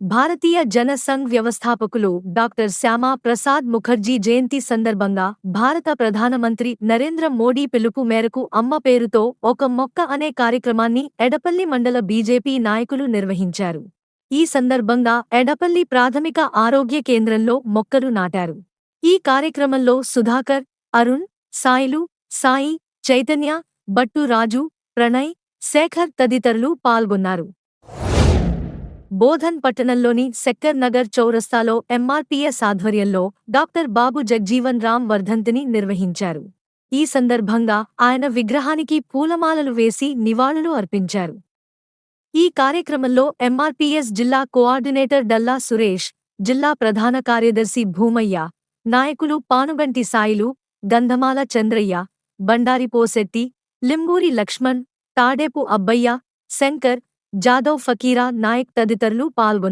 భారతీయ జన సంఘ్ వ్యవస్థాపకులు డాక్టర్ శ్యామా ప్రసాద్ ముఖర్జీ జయంతి సందర్భంగా భారత ప్రధానమంత్రి నరేంద్ర మోడీ పిలుపు మేరకు అమ్మ పేరుతో ఒక మొక్క అనే కార్యక్రమాన్ని ఎడపల్లి మండల బీజేపీ నాయకులు నిర్వహించారు. ఈ సందర్భంగా ఎడపల్లి ప్రాథమిక ఆరోగ్య కేంద్రంలో మొక్కలు నాటారు. ఈ కార్యక్రమంలో సుధాకర్, అరుణ్, సాయిలు, సాయి, చైతన్య, బట్టు రాజు, ప్రణయ్, శేఖర్ తదితరులు పాల్గొన్నారు. బోధన్ పట్టణంలోని సెక్టర్ నగర్ చౌరస్తాలో ఎంఆర్పీఎస్ ఆధ్వర్యంలో డాక్టర్ బాబు జగ్జీవన్ రామ్ వర్ధంతిని నిర్వహించారు. ఈ సందర్భంగా ఆయన విగ్రహానికి పూలమాలలు వేసి నివాళులు అర్పించారు. ఈ కార్యక్రమంలో ఎంఆర్పీఎస్ జిల్లా కోఆర్డినేటర్ డల్లా సురేష్, జిల్లా ప్రధాన కార్యదర్శి భూమయ్య, నాయకులు పానుగంటి సాయిలు, గంధమాల చంద్రయ్య, బండారి పోసెట్టి, లింబూరి లక్ష్మణ్, తాడేపు అబ్బయ్య, శంకర్, జాదవ్ ఫకీరా నాయక్ తదితరులు పాల్గొన్నారు.